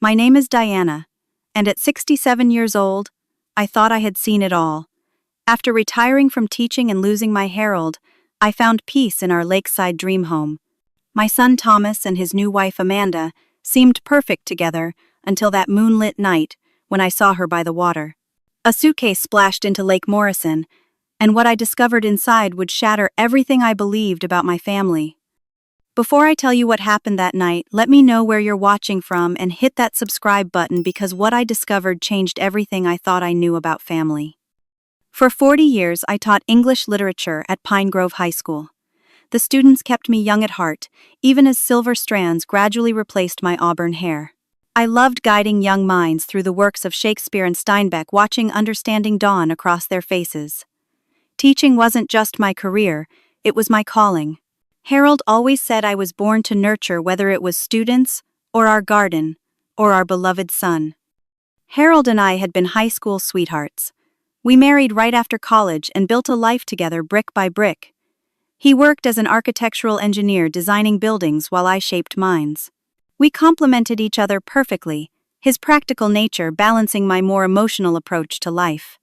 My name is Diana, and at 67 years old, I thought I had seen it all. After retiring from teaching and losing my Harold, I found peace in our lakeside dream home. My son Thomas and his new wife Amanda seemed perfect together until that moonlit night when I saw her by the water. A suitcase splashed into Lake Morrison, and what I discovered inside would shatter everything I believed about my family. Before I tell you what happened that night, let me know where you're watching from and hit that subscribe button because what I discovered changed everything I thought I knew about family. For 40 years, I taught English literature at Pine Grove High School. The students kept me young at heart, even as silver strands gradually replaced my auburn hair. I loved guiding young minds through the works of Shakespeare and Steinbeck, watching understanding dawn across their faces. Teaching wasn't just my career, it was my calling. Harold always said I was born to nurture, whether it was students, or our garden, or our beloved son. Harold and I had been high school sweethearts. We married right after college and built a life together brick by brick. He worked as an architectural engineer designing buildings while I shaped minds. We complemented each other perfectly, his practical nature balancing my more emotional approach to life.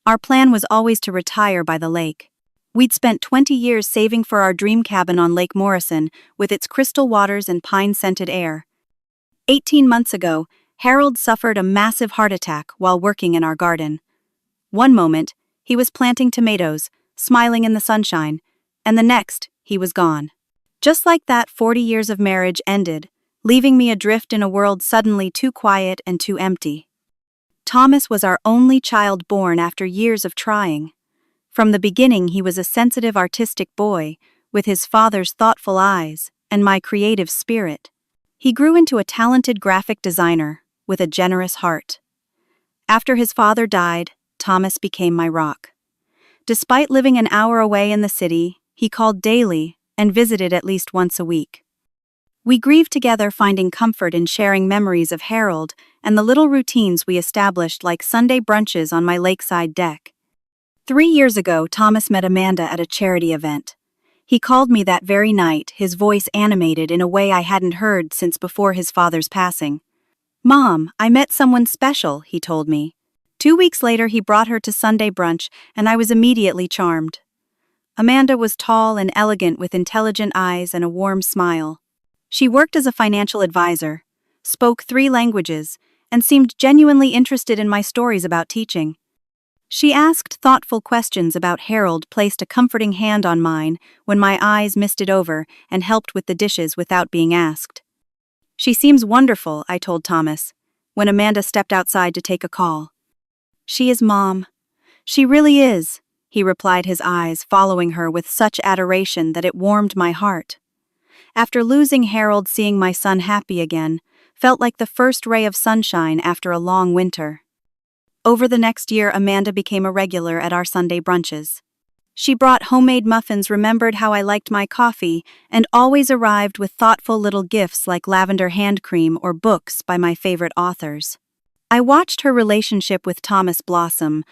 Our plan was always to retire by the lake. We'd spent 20 years saving for our dream cabin on Lake Morrison, with its crystal waters and pine-scented air. 18 months ago, Harold suffered a massive heart attack while working in our garden. One moment, he was planting tomatoes, smiling in the sunshine, and the next, he was gone. Just like that, 40 years of marriage ended, leaving me adrift in a world suddenly too quiet and too empty. Thomas was our only child born after years of trying. From the beginning, he was a sensitive, artistic boy, with his father's thoughtful eyes and my creative spirit. He grew into a talented graphic designer with a generous heart. After his father died, Thomas became my rock. Despite living an hour away in the city, he called daily and visited at least once a week. We grieved together, finding comfort in sharing memories of Harold and the little routines we established, like Sunday brunches on my lakeside deck. 3 years ago, Thomas met Amanda at a charity event. He called me that very night, his voice animated in a way I hadn't heard since before his father's passing. "Mom, I met someone special," he told me. 2 weeks later, he brought her to Sunday brunch, and I was immediately charmed. Amanda was tall and elegant with intelligent eyes and a warm smile. She worked as a financial advisor, spoke 3 languages, and seemed genuinely interested in my stories about teaching. She asked thoughtful questions about Harold, placed a comforting hand on mine when my eyes misted over, and helped with the dishes without being asked. "She seems wonderful," I told Thomas, when Amanda stepped outside to take a call. "She is, Mom. She really is," he replied, his eyes following her with such adoration that it warmed my heart. After losing Harold, seeing my son happy again felt like the first ray of sunshine after a long winter. Over the next year, Amanda became a regular at our Sunday brunches. She brought homemade muffins, remembered how I liked my coffee, and always arrived with thoughtful little gifts like lavender hand cream or books by my favorite authors. I watched her relationship with Thomas blossom,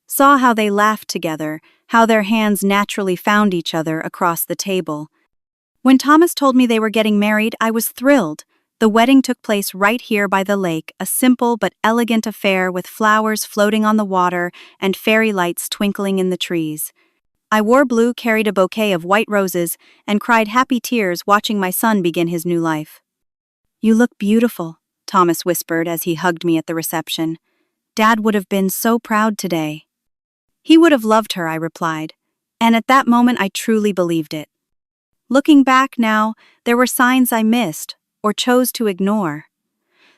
saw how they laughed together, how their hands naturally found each other across the table. When Thomas told me they were getting married, I was thrilled. The wedding took place right here by the lake, a simple but elegant affair with flowers floating on the water and fairy lights twinkling in the trees. I wore blue, carried a bouquet of white roses, and cried happy tears watching my son begin his new life. "You look beautiful," Thomas whispered as he hugged me at the reception. "Dad would have been so proud today." "He would have loved her," I replied, and at that moment I truly believed it. Looking back now, there were signs I missed or chose to ignore.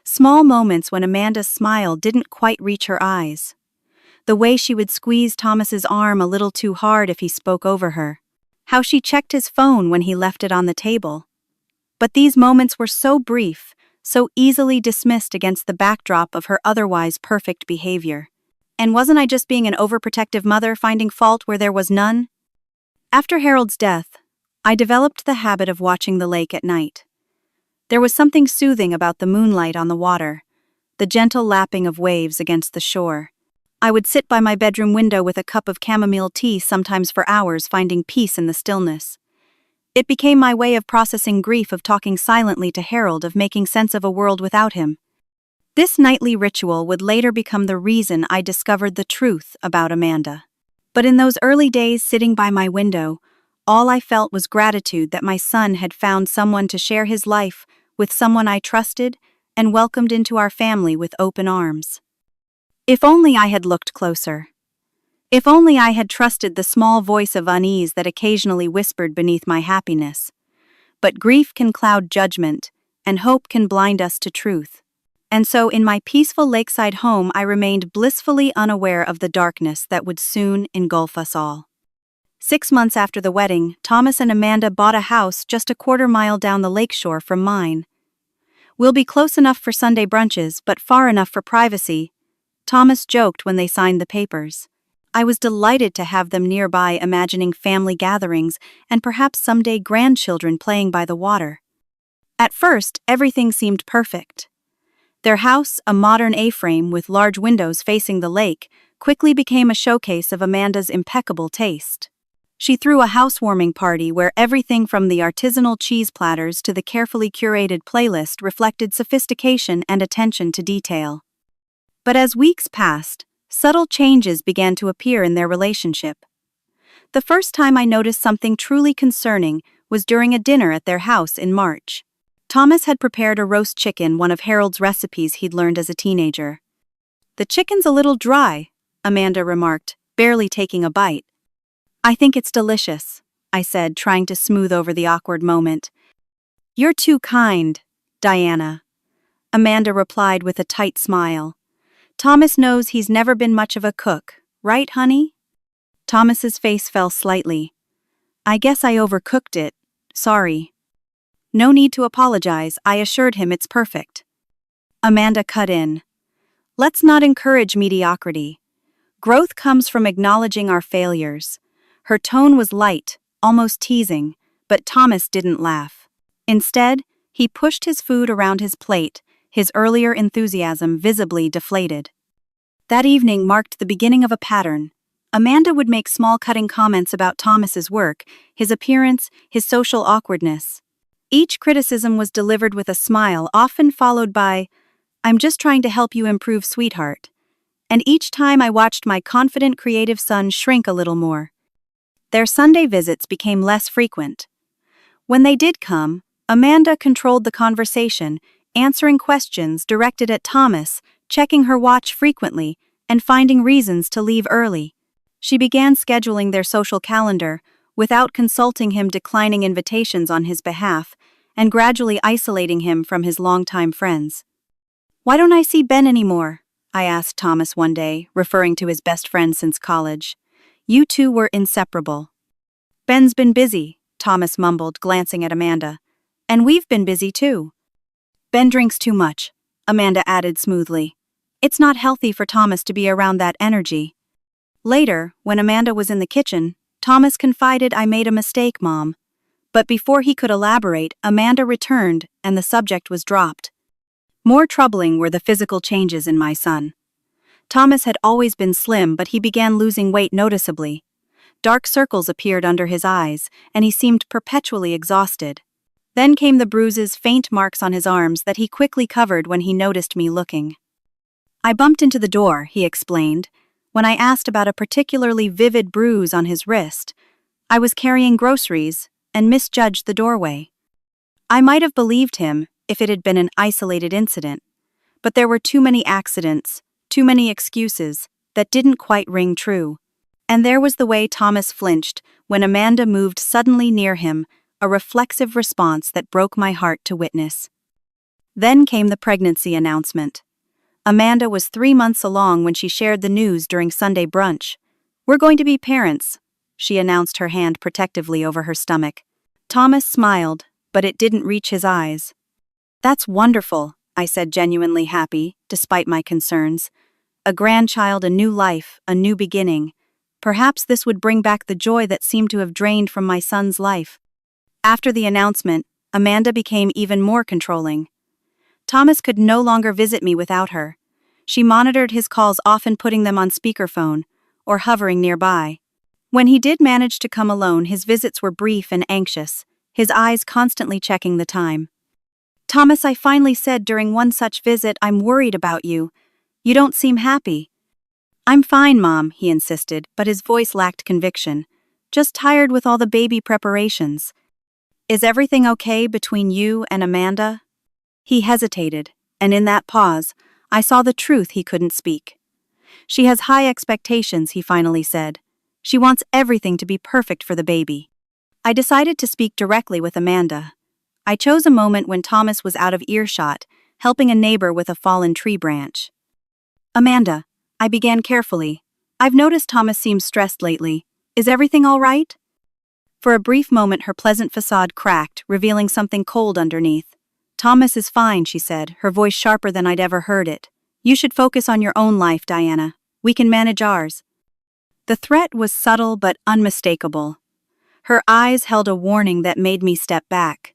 Small moments when Amanda's smile didn't quite reach her eyes. The way she would squeeze Thomas's arm a little too hard if he spoke over her. How she checked his phone when he left it on the table. But these moments were so brief, so easily dismissed against the backdrop of her otherwise perfect behavior. And wasn't I just being an overprotective mother, finding fault where there was none? After Harold's death, I developed the habit of watching the lake at night. There was something soothing about the moonlight on the water, the gentle lapping of waves against the shore. I would sit by my bedroom window with a cup of chamomile tea, sometimes for hours, finding peace in the stillness. It became my way of processing grief, of talking silently to Harold, of making sense of a world without him. This nightly ritual would later become the reason I discovered the truth about Amanda. But in those early days sitting by my window, all I felt was gratitude that my son had found someone to share his life with, someone I trusted and welcomed into our family with open arms. If only I had looked closer. If only I had trusted the small voice of unease that occasionally whispered beneath my happiness. But grief can cloud judgment, and hope can blind us to truth. And so in my peaceful lakeside home I remained blissfully unaware of the darkness that would soon engulf us all. 6 months after the wedding, Thomas and Amanda bought a house just a quarter-mile down the lakeshore from mine. "We'll be close enough for Sunday brunches, but far enough for privacy," Thomas joked when they signed the papers. I was delighted to have them nearby, imagining family gatherings and perhaps someday grandchildren playing by the water. At first, everything seemed perfect. Their house, a modern A-frame with large windows facing the lake, quickly became a showcase of Amanda's impeccable taste. She threw a housewarming party where everything from the artisanal cheese platters to the carefully curated playlist reflected sophistication and attention to detail. But as weeks passed, subtle changes began to appear in their relationship. The first time I noticed something truly concerning was during a dinner at their house in March. Thomas had prepared a roast chicken, one of Harold's recipes he'd learned as a teenager. "The chicken's a little dry," Amanda remarked, barely taking a bite. "I think it's delicious," I said, trying to smooth over the awkward moment. "You're too kind, Diana," Amanda replied with a tight smile. "Thomas knows he's never been much of a cook, right, honey?" Thomas's face fell slightly. "I guess I overcooked it. Sorry." "No need to apologize," I assured him. "It's perfect." Amanda cut in. "Let's not encourage mediocrity. Growth comes from acknowledging our failures." Her tone was light, almost teasing, but Thomas didn't laugh. Instead, he pushed his food around his plate, his earlier enthusiasm visibly deflated. That evening marked the beginning of a pattern. Amanda would make small cutting comments about Thomas's work, his appearance, his social awkwardness. Each criticism was delivered with a smile, often followed by, "I'm just trying to help you improve, sweetheart." And each time I watched my confident, creative son shrink a little more. Their Sunday visits became less frequent. When they did come, Amanda controlled the conversation, answering questions directed at Thomas, checking her watch frequently, and finding reasons to leave early. She began scheduling their social calendar, without consulting him, declining invitations on his behalf, and gradually isolating him from his longtime friends. "Why don't I see Ben anymore?" I asked Thomas one day, referring to his best friend since college. "You two were inseparable." "Ben's been busy," Thomas mumbled, glancing at Amanda. "And we've been busy too." "Ben drinks too much," Amanda added smoothly. "It's not healthy for Thomas to be around that energy." Later, when Amanda was in the kitchen, Thomas confided, "I made a mistake, Mom." But before he could elaborate, Amanda returned, and the subject was dropped. More troubling were the physical changes in my son. Thomas had always been slim, but he began losing weight noticeably. Dark circles appeared under his eyes, and he seemed perpetually exhausted. Then came the bruises, faint marks on his arms that he quickly covered when he noticed me looking. "I bumped into the door," he explained, when I asked about a particularly vivid bruise on his wrist. "I was carrying groceries and misjudged the doorway." I might have believed him if it had been an isolated incident, but there were too many accidents, too many excuses, that didn't quite ring true. And there was the way Thomas flinched when Amanda moved suddenly near him, a reflexive response that broke my heart to witness. Then came the pregnancy announcement. Amanda was 3 months along when she shared the news during Sunday brunch. "We're going to be parents," she announced, her hand protectively over her stomach. Thomas smiled, but it didn't reach his eyes. "That's wonderful," I said, genuinely happy, despite my concerns. A grandchild, a new life, a new beginning. Perhaps this would bring back the joy that seemed to have drained from my son's life. After the announcement, Amanda became even more controlling. Thomas could no longer visit me without her. She monitored his calls, often putting them on speakerphone or hovering nearby. When he did manage to come alone, his visits were brief and anxious, his eyes constantly checking the time. Thomas, I finally said during one such visit, I'm worried about you. You don't seem happy. I'm fine, Mom, he insisted, but his voice lacked conviction. Just tired with all the baby preparations. Is everything okay between you and Amanda? He hesitated, and in that pause, I saw the truth he couldn't speak. She has high expectations, he finally said. She wants everything to be perfect for the baby. I decided to speak directly with Amanda. I chose a moment when Thomas was out of earshot, helping a neighbor with a fallen tree branch. Amanda, I began carefully. I've noticed Thomas seems stressed lately. Is everything all right? For a brief moment her pleasant facade cracked, revealing something cold underneath. Thomas is fine, she said, her voice sharper than I'd ever heard it. You should focus on your own life, Diana. We can manage ours. The threat was subtle but unmistakable. Her eyes held a warning that made me step back.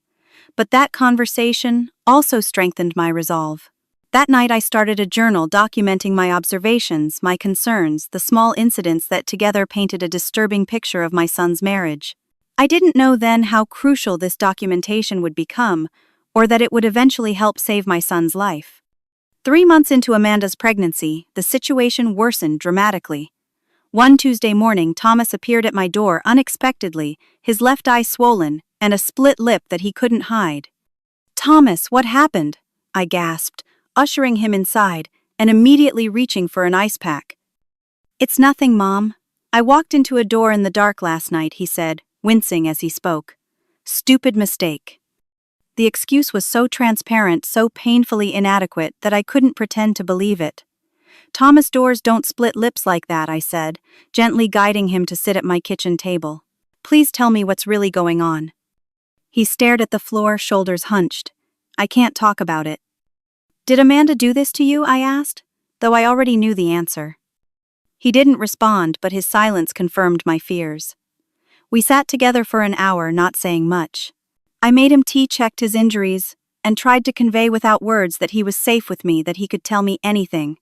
But that conversation also strengthened my resolve. That night I started a journal documenting my observations, my concerns, the small incidents that together painted a disturbing picture of my son's marriage. I didn't know then how crucial this documentation would become, or that it would eventually help save my son's life. 3 months into Amanda's pregnancy, the situation worsened dramatically. One Tuesday morning, Thomas appeared at my door unexpectedly, his left eye swollen, and a split lip that he couldn't hide. Thomas, what happened? I gasped, ushering him inside, and immediately reaching for an ice pack. It's nothing, Mom. I walked into a door in the dark last night, he said, wincing as he spoke. Stupid mistake. The excuse was so transparent, so painfully inadequate, that I couldn't pretend to believe it. Thomas, doors don't split lips like that, I said, gently guiding him to sit at my kitchen table. Please tell me what's really going on. He stared at the floor, shoulders hunched. I can't talk about it. Did Amanda do this to you? I asked, though I already knew the answer. He didn't respond, but his silence confirmed my fears. We sat together for an hour, not saying much. I made him checked his injuries, and tried to convey without words that he was safe with me, that he could tell me anything.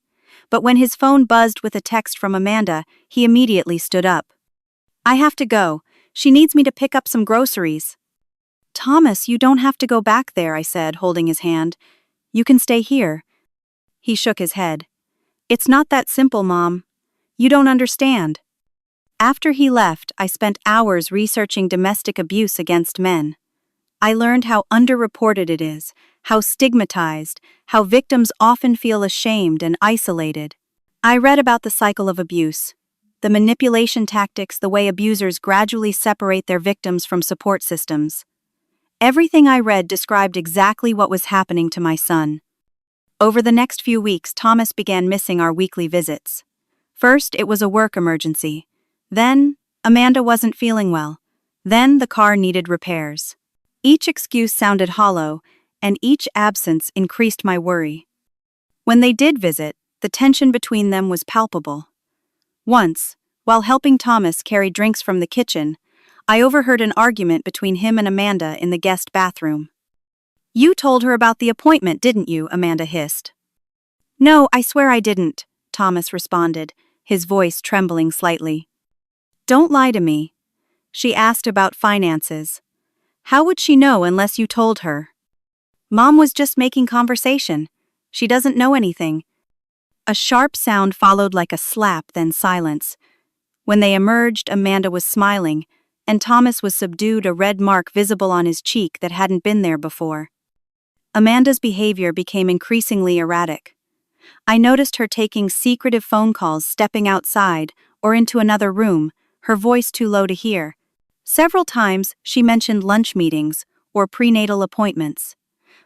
But when his phone buzzed with a text from Amanda, he immediately stood up. I have to go. She needs me to pick up some groceries. Thomas, you don't have to go back there, I said, holding his hand. You can stay here. He shook his head. It's not that simple, Mom. You don't understand. After he left, I spent hours researching domestic abuse against men. I learned how underreported it is, how stigmatized, how victims often feel ashamed and isolated. I read about the cycle of abuse, the manipulation tactics, the way abusers gradually separate their victims from support systems. Everything I read described exactly what was happening to my son. Over the next few weeks, Thomas began missing our weekly visits. First, it was a work emergency. Then, Amanda wasn't feeling well. Then, the car needed repairs. Each excuse sounded hollow, and each absence increased my worry. When they did visit, the tension between them was palpable. Once, while helping Thomas carry drinks from the kitchen, I overheard an argument between him and Amanda in the guest bathroom. You told her about the appointment, didn't you? Amanda hissed. No, I swear I didn't, Thomas responded, his voice trembling slightly. Don't lie to me. She asked about finances. How would she know unless you told her? Mom was just making conversation. She doesn't know anything. A sharp sound followed like a slap, then silence. When they emerged, Amanda was smiling, and Thomas was subdued, a red mark visible on his cheek that hadn't been there before. Amanda's behavior became increasingly erratic. I noticed her taking secretive phone calls, stepping outside or into another room, her voice too low to hear. Several times she mentioned lunch meetings or prenatal appointments.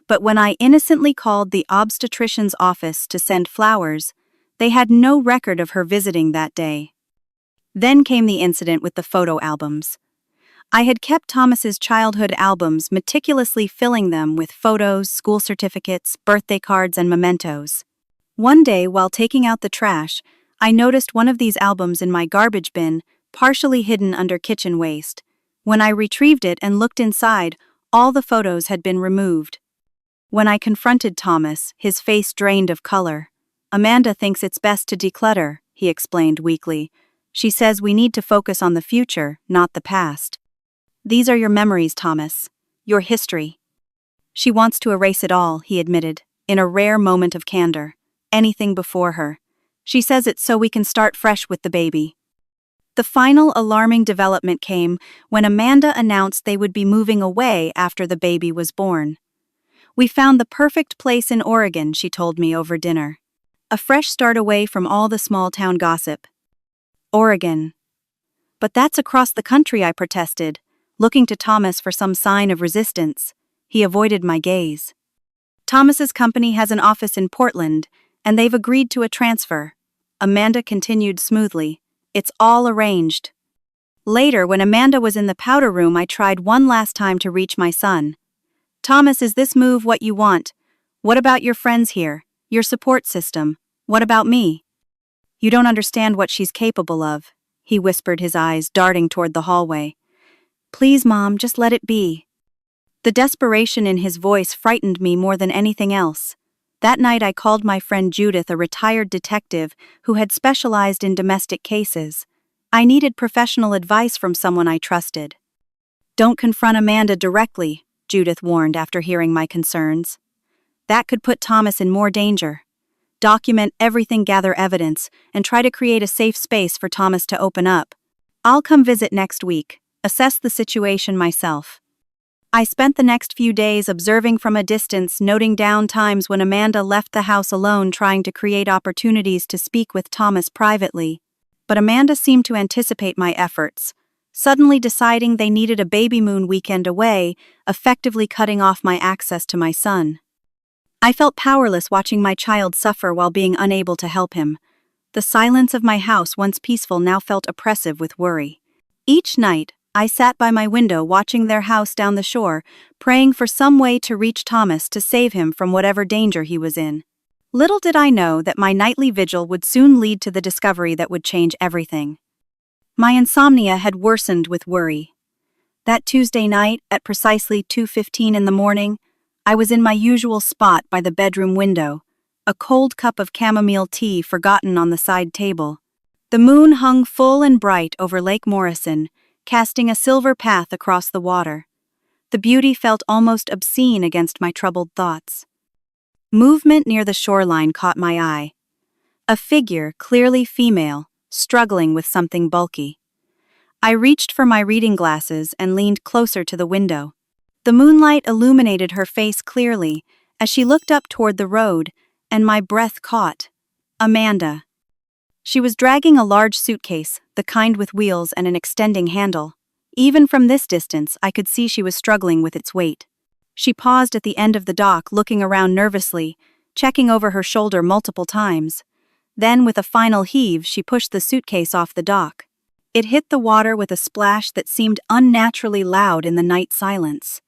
But when I innocently called the obstetrician's office to send flowers, they had no record of her visiting that day. Then came the incident with the photo albums. I had kept Thomas's childhood albums, meticulously filling them with photos, school certificates, birthday cards, and mementos. One day, while taking out the trash, I noticed one of these albums in my garbage bin, partially hidden under kitchen waste. When I retrieved it and looked inside, all the photos had been removed. When I confronted Thomas, his face drained of color. Amanda thinks it's best to declutter, he explained weakly. She says we need to focus on the future, not the past. These are your memories, Thomas. Your history. She wants to erase it all, he admitted, in a rare moment of candor. Anything before her. She says it's so we can start fresh with the baby. The final alarming development came when Amanda announced they would be moving away after the baby was born. We found the perfect place in Oregon, she told me over dinner. A fresh start away from all the small-town gossip. Oregon. But that's across the country, I protested, looking to Thomas for some sign of resistance. He avoided my gaze. Thomas's company has an office in Portland, and they've agreed to a transfer. Amanda continued smoothly. It's all arranged. Later, when Amanda was in the powder room, I tried one last time to reach my son. Thomas, is this move what you want? What about your friends here? Your support system? What about me? You don't understand what she's capable of, he whispered, his eyes darting toward the hallway. Please, Mom, just let it be. The desperation in his voice frightened me more than anything else. That night I called my friend Judith, a retired detective who had specialized in domestic cases. I needed professional advice from someone I trusted. Don't confront Amanda directly, Judith warned after hearing my concerns. That could put Thomas in more danger. Document everything, gather evidence, and try to create a safe space for Thomas to open up. I'll come visit next week, assess the situation myself. I spent the next few days observing from a distance, noting down times when Amanda left the house alone, trying to create opportunities to speak with Thomas privately. But Amanda seemed to anticipate my efforts, suddenly deciding they needed a baby moon weekend away, effectively cutting off my access to my son. I felt powerless watching my child suffer while being unable to help him. The silence of my house, once peaceful, now felt oppressive with worry. Each night, I sat by my window watching their house down the shore, praying for some way to reach Thomas to save him from whatever danger he was in. Little did I know that my nightly vigil would soon lead to the discovery that would change everything. My insomnia had worsened with worry. That Tuesday night, at precisely 2:15 in the morning, I was in my usual spot by the bedroom window, a cold cup of chamomile tea forgotten on the side table. The moon hung full and bright over Lake Morrison, casting a silver path across the water. The beauty felt almost obscene against my troubled thoughts. Movement near the shoreline caught my eye. A figure, clearly female, struggling with something bulky. I reached for my reading glasses and leaned closer to the window. The moonlight illuminated her face clearly as she looked up toward the road, and my breath caught. Amanda. She was dragging a large suitcase, the kind with wheels and an extending handle. Even from this distance, I could see she was struggling with its weight. She paused at the end of the dock, looking around nervously, checking over her shoulder multiple times. Then, with a final heave, she pushed the suitcase off the dock. It hit the water with a splash that seemed unnaturally loud in the night silence.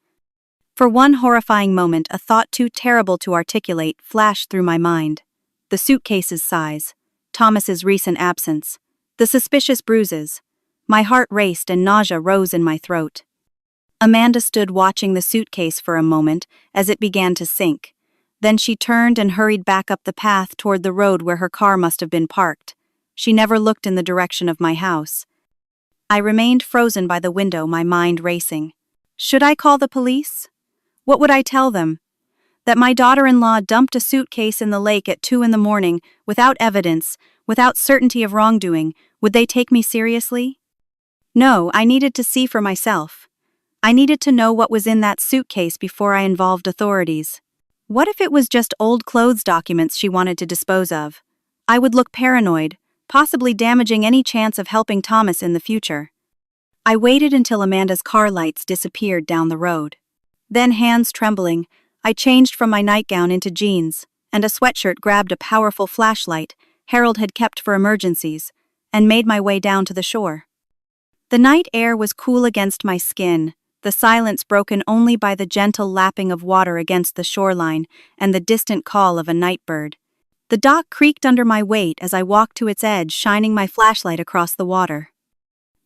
For one horrifying moment, a thought too terrible to articulate flashed through my mind. The suitcase's size, Thomas's recent absence, the suspicious bruises. My heart raced and nausea rose in my throat. Amanda stood watching the suitcase for a moment as it began to sink. Then she turned and hurried back up the path toward the road where her car must have been parked. She never looked in the direction of my house. I remained frozen by the window, my mind racing. Should I call the police? What would I tell them? That my daughter-in-law dumped a suitcase in the lake at 2 a.m, without evidence, without certainty of wrongdoing. Would they take me seriously? No, I needed to see for myself. I needed to know what was in that suitcase before I involved authorities. What if it was just old clothes documents she wanted to dispose of? I would look paranoid, possibly damaging any chance of helping Thomas in the future. I waited until Amanda's car lights disappeared down the road. Then, hands trembling, I changed from my nightgown into jeans, and a sweatshirt, grabbed a powerful flashlight Harold had kept for emergencies, and made my way down to the shore. The night air was cool against my skin, the silence broken only by the gentle lapping of water against the shoreline and the distant call of a night bird. The dock creaked under my weight as I walked to its edge, shining my flashlight across the water.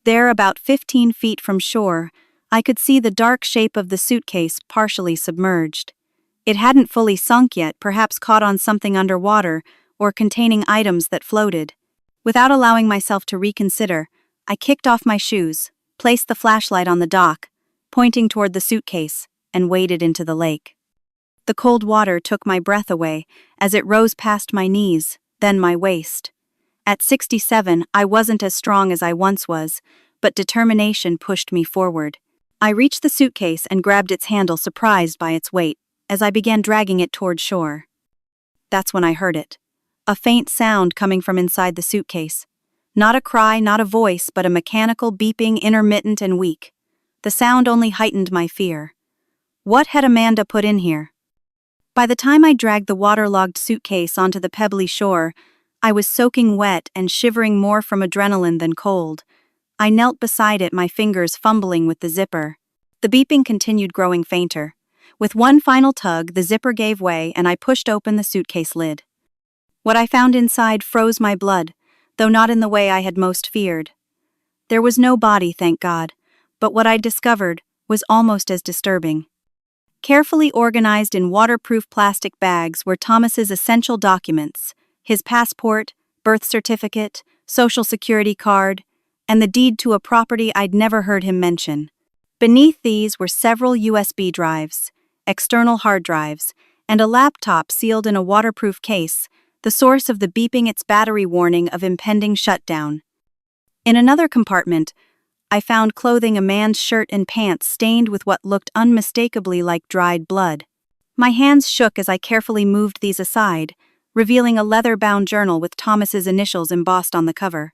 There, about 15 feet from shore, I could see the dark shape of the suitcase partially submerged. It hadn't fully sunk yet, perhaps caught on something underwater or containing items that floated. Without allowing myself to reconsider, I kicked off my shoes, placed the flashlight on the dock, pointing toward the suitcase, and waded into the lake. The cold water took my breath away as it rose past my knees, then my waist. At 67, I wasn't as strong as I once was, but determination pushed me forward. I reached the suitcase and grabbed its handle, surprised by its weight, as I began dragging it toward shore. That's when I heard it. A faint sound coming from inside the suitcase. Not a cry, not a voice, but a mechanical beeping, intermittent and weak. The sound only heightened my fear. What had Amanda put in here? By the time I dragged the waterlogged suitcase onto the pebbly shore, I was soaking wet and shivering more from adrenaline than cold. I knelt beside it, my fingers fumbling with the zipper. The beeping continued, growing fainter. With one final tug, the zipper gave way and I pushed open the suitcase lid. What I found inside froze my blood, though not in the way I had most feared. There was no body, thank God, but what I'd discovered was almost as disturbing. Carefully organized in waterproof plastic bags were Thomas's essential documents: his passport, birth certificate, social security card, and the deed to a property I'd never heard him mention. Beneath these were several USB drives, external hard drives, and a laptop sealed in a waterproof case, the source of the beeping its battery warning of impending shutdown. In another compartment, I found clothing: a man's shirt and pants stained with what looked unmistakably like dried blood. My hands shook as I carefully moved these aside, revealing a leather-bound journal with Thomas's initials embossed on the cover.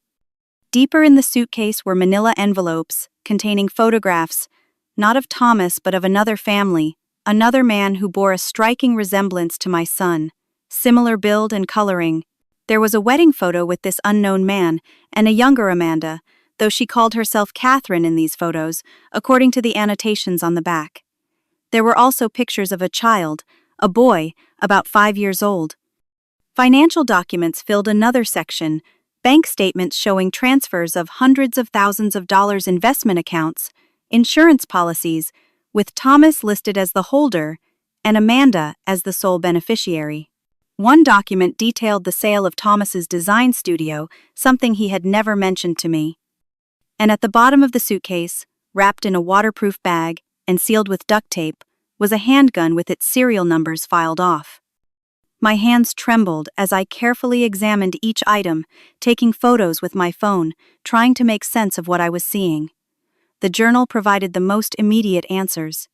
Deeper in the suitcase were manila envelopes containing photographs, not of Thomas but of another family, another man who bore a striking resemblance to my son. Similar build and coloring. There was a wedding photo with this unknown man and a younger Amanda, though she called herself Catherine in these photos, according to the annotations on the back. There were also pictures of a child, a boy, about 5 years old. Financial documents filled another section, bank statements showing transfers of hundreds of thousands of dollars, investment accounts, insurance policies, with Thomas listed as the holder and Amanda as the sole beneficiary. One document detailed the sale of Thomas's design studio, something he had never mentioned to me. And at the bottom of the suitcase, wrapped in a waterproof bag and sealed with duct tape, was a handgun with its serial numbers filed off. My hands trembled as I carefully examined each item, taking photos with my phone, trying to make sense of what I was seeing. The journal provided the most immediate answers.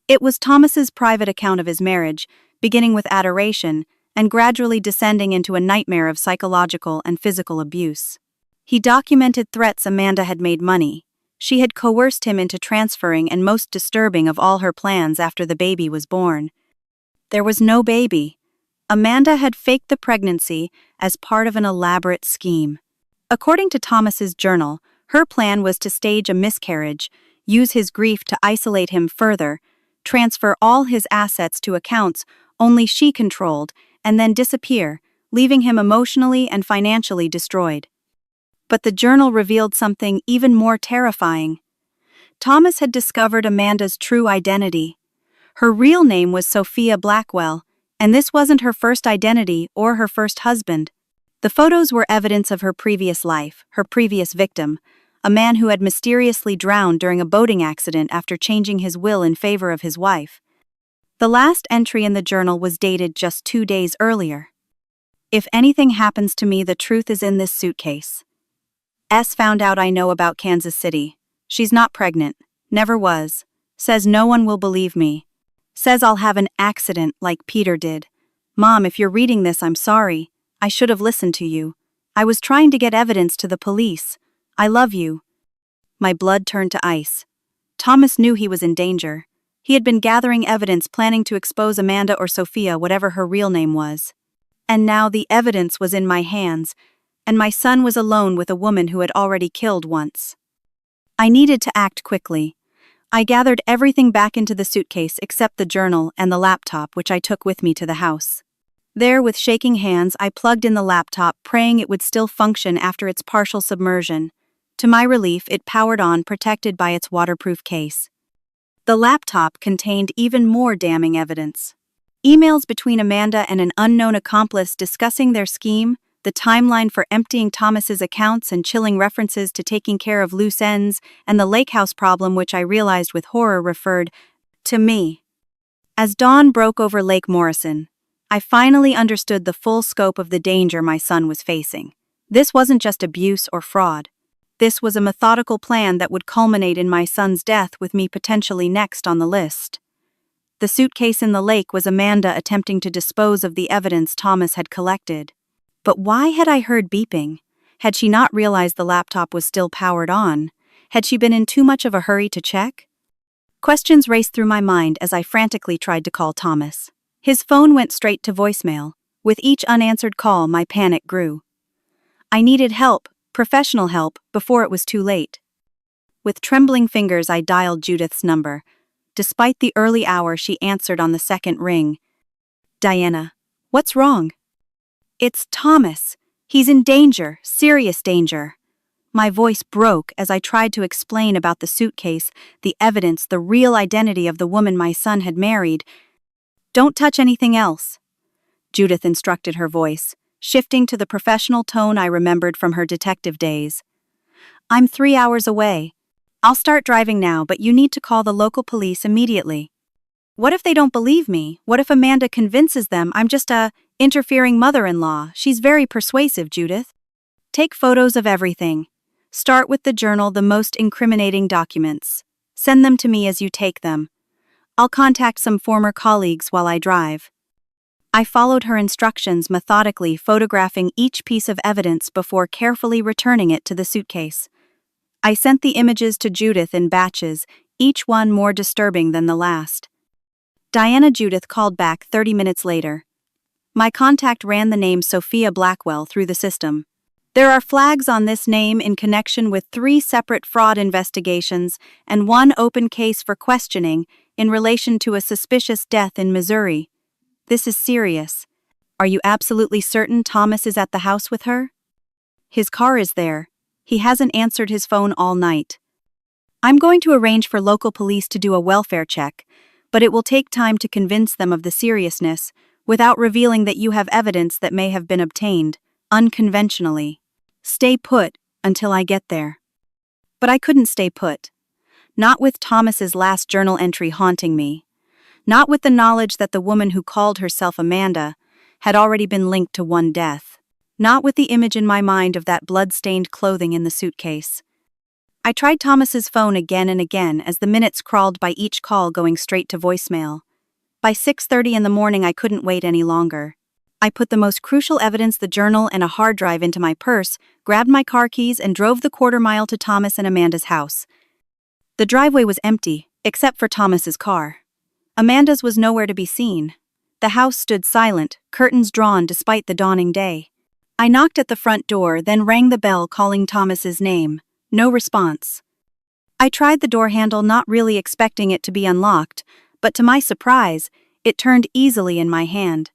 It was Thomas's private account of his marriage, beginning with adoration and gradually descending into a nightmare of psychological and physical abuse. He documented threats Amanda had made money. She had coerced him into transferring, and most disturbing of all, her plans after the baby was born. There was no baby. Amanda had faked the pregnancy as part of an elaborate scheme. According to Thomas's journal, her plan was to stage a miscarriage, use his grief to isolate him further, transfer all his assets to accounts only she controlled, and then disappear, leaving him emotionally and financially destroyed. But the journal revealed something even more terrifying. Thomas had discovered Amanda's true identity. Her real name was Sophia Blackwell, and this wasn't her first identity or her first husband. The photos were evidence of her previous life, her previous victim, a man who had mysteriously drowned during a boating accident after changing his will in favor of his wife. The last entry in the journal was dated just 2 days earlier. If anything happens to me, the truth is in this suitcase. S found out I know about Kansas City. She's not pregnant, never was. Says no one will believe me. Says I'll have an accident like Peter did. Mom, if you're reading this, I'm sorry. I should have listened to you. I was trying to get evidence to the police. I love you. My blood turned to ice. Thomas knew he was in danger. He had been gathering evidence, planning to expose Amanda or Sophia, whatever her real name was. And now the evidence was in my hands, and my son was alone with a woman who had already killed once. I needed to act quickly. I gathered everything back into the suitcase except the journal and the laptop, which I took with me to the house. There, with shaking hands, I plugged in the laptop, praying it would still function after its partial submersion. To my relief, it powered on, protected by its waterproof case. The laptop contained even more damning evidence. Emails between Amanda and an unknown accomplice discussing their scheme, the timeline for emptying Thomas's accounts and chilling references to taking care of loose ends, and the lake house problem, which I realized with horror referred to me. As dawn broke over Lake Morrison, I finally understood the full scope of the danger my son was facing. This wasn't just abuse or fraud. This was a methodical plan that would culminate in my son's death, with me potentially next on the list. The suitcase in the lake was Amanda attempting to dispose of the evidence Thomas had collected. But why had I heard beeping? Had she not realized the laptop was still powered on? Had she been in too much of a hurry to check? Questions raced through my mind as I frantically tried to call Thomas. His phone went straight to voicemail. With each unanswered call, my panic grew. I needed help, professional help, before it was too late. With trembling fingers, I dialed Judith's number. Despite the early hour, she answered on the second ring. "Diana, what's wrong?" "It's Thomas. He's in danger, serious danger." My voice broke as I tried to explain about the suitcase, the evidence, the real identity of the woman my son had married. "Don't touch anything else," Judith instructed, her voice shifting to the professional tone I remembered from her detective days. "I'm 3 hours away. I'll start driving now, but you need to call the local police immediately." "What if they don't believe me? What if Amanda convinces them I'm just a interfering mother-in-law? She's very persuasive, Judith." "Take photos of everything. Start with the journal, the most incriminating documents. Send them to me as you take them. I'll contact some former colleagues while I drive." I followed her instructions, methodically photographing each piece of evidence before carefully returning it to the suitcase. I sent the images to Judith in batches, each one more disturbing than the last. Diana. Judith called back 30 minutes later. My contact ran the name Sophia Blackwell through the system. "There are flags on this name in connection with 3 separate fraud investigations and 1 open case for questioning in relation to a suspicious death in Missouri. This is serious. Are you absolutely certain Thomas is at the house with her?" "His car is there. He hasn't answered his phone all night." "I'm going to arrange for local police to do a welfare check, but it will take time to convince them of the seriousness without revealing that you have evidence that may have been obtained unconventionally. Stay put until I get there." But I couldn't stay put. Not with Thomas's last journal entry haunting me. Not with the knowledge that the woman who called herself Amanda had already been linked to 1 death. Not with the image in my mind of that blood-stained clothing in the suitcase. I tried Thomas's phone again and again as the minutes crawled by, each call going straight to voicemail. By 6:30 in the morning, I couldn't wait any longer. I put the most crucial evidence, the journal and a hard drive, into my purse, grabbed my car keys, and drove the quarter-mile to Thomas and Amanda's house. The driveway was empty, except for Thomas's car. Amanda's was nowhere to be seen. The house stood silent, curtains drawn despite the dawning day. I knocked at the front door, then rang the bell calling Thomas's name. No response. I tried the door handle, not really expecting it to be unlocked, but to my surprise, it turned easily in my hand.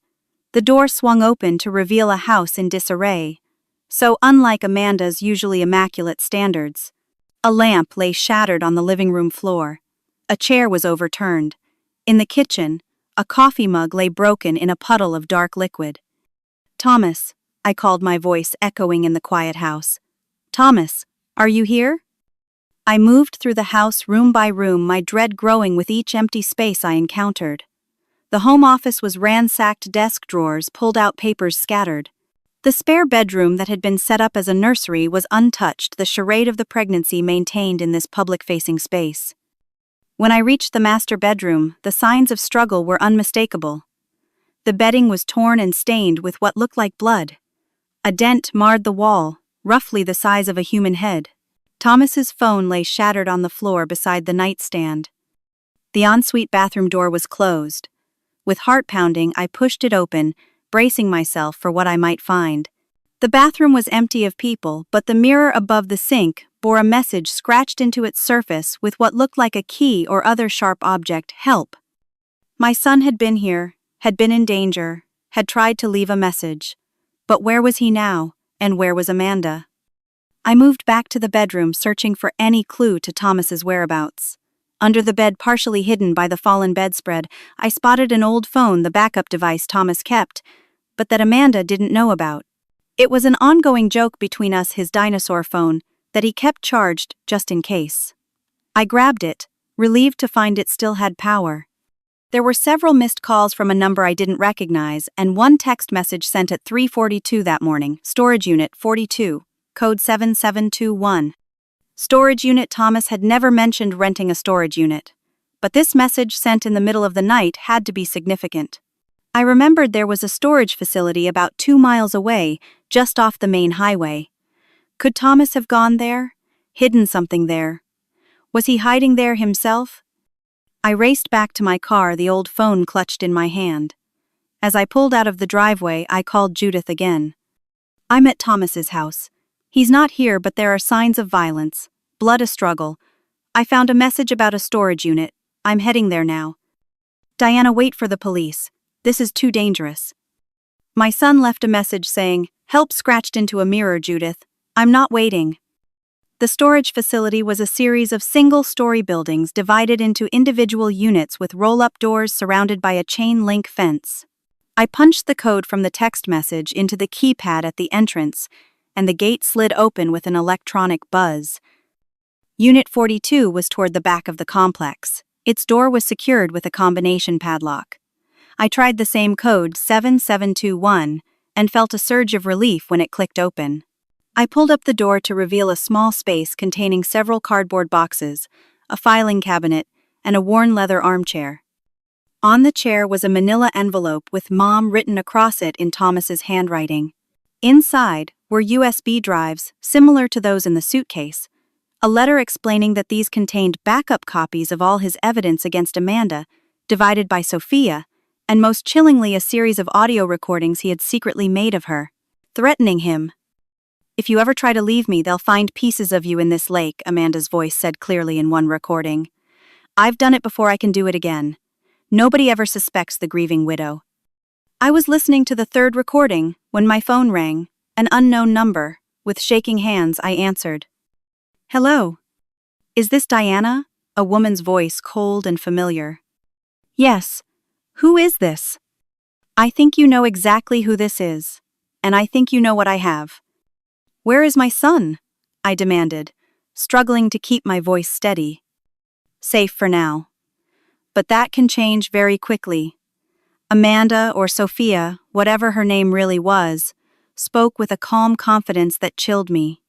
The door swung open to reveal a house in disarray, so unlike Amanda's usually immaculate standards. A lamp lay shattered on the living room floor. A chair was overturned. In the kitchen, a coffee mug lay broken in a puddle of dark liquid. "Thomas," I called, my voice echoing in the quiet house. "Thomas, are you here?" I moved through the house room by room, my dread growing with each empty space I encountered. The home office was ransacked, desk drawers pulled out, papers scattered. The spare bedroom that had been set up as a nursery was untouched, the charade of the pregnancy maintained in this public-facing space. When I reached the master bedroom, the signs of struggle were unmistakable. The bedding was torn and stained with what looked like blood. A dent marred the wall, roughly the size of a human head. Thomas's phone lay shattered on the floor beside the nightstand. The ensuite bathroom door was closed. With heart pounding, I pushed it open, bracing myself for what I might find. The bathroom was empty of people, but the mirror above the sink bore a message scratched into its surface with what looked like a key or other sharp object: "Help." My son had been here, had been in danger, had tried to leave a message. But where was he now, and where was Amanda? I moved back to the bedroom, searching for any clue to Thomas's whereabouts. Under the bed, partially hidden by the fallen bedspread, I spotted an old phone, the backup device Thomas kept, but that Amanda didn't know about. It was an ongoing joke between us, his dinosaur phone, that he kept charged just in case. I grabbed it, relieved to find it still had power. There were several missed calls from a number I didn't recognize, and one text message sent at 3:42 that morning. Storage Unit 42, code 7721. Storage Unit. Thomas had never mentioned renting a storage unit. But this message sent in the middle of the night had to be significant. I remembered there was a storage facility about 2 miles away, just off the main highway. Could Thomas have gone there? Hidden something there? Was he hiding there himself? I raced back to my car, the old phone clutched in my hand. As I pulled out of the driveway, I called Judith again. I'm at Thomas's house. He's not here, but there are signs of violence. Blood, a struggle. I found a message about a storage unit. I'm heading there now. Diana, wait for the police. This is too dangerous. My son left a message saying, "Help scratched into a mirror, Judith. I'm not waiting." The storage facility was a series of single-story buildings divided into individual units with roll-up doors surrounded by a chain-link fence. I punched the code from the text message into the keypad at the entrance, and the gate slid open with an electronic buzz. Unit 42 was toward the back of the complex. Its door was secured with a combination padlock. I tried the same code, 7721, and felt a surge of relief when it clicked open. I pulled up the door to reveal a small space containing several cardboard boxes, a filing cabinet, and a worn leather armchair. On the chair was a manila envelope with "Mom" written across it in Thomas's handwriting. Inside were USB drives similar to those in the suitcase, a letter explaining that these contained backup copies of all his evidence against Amanda, divided by Sophia, and most chillingly a series of audio recordings he had secretly made of her, threatening him. "If you ever try to leave me, they'll find pieces of you in this lake," Amanda's voice said clearly in one recording. "I've done it before, I can do it again. Nobody ever suspects the grieving widow." I was listening to the third recording when my phone rang, an unknown number. With shaking hands, I answered. "Hello. Is this Diana?" A woman's voice, cold and familiar. "Yes. Who is this?" "I think you know exactly who this is. And I think you know what I have." "Where is my son?" I demanded, struggling to keep my voice steady. "Safe for now. But that can change very quickly." Amanda, or Sophia, whatever her name really was, spoke with a calm confidence that chilled me.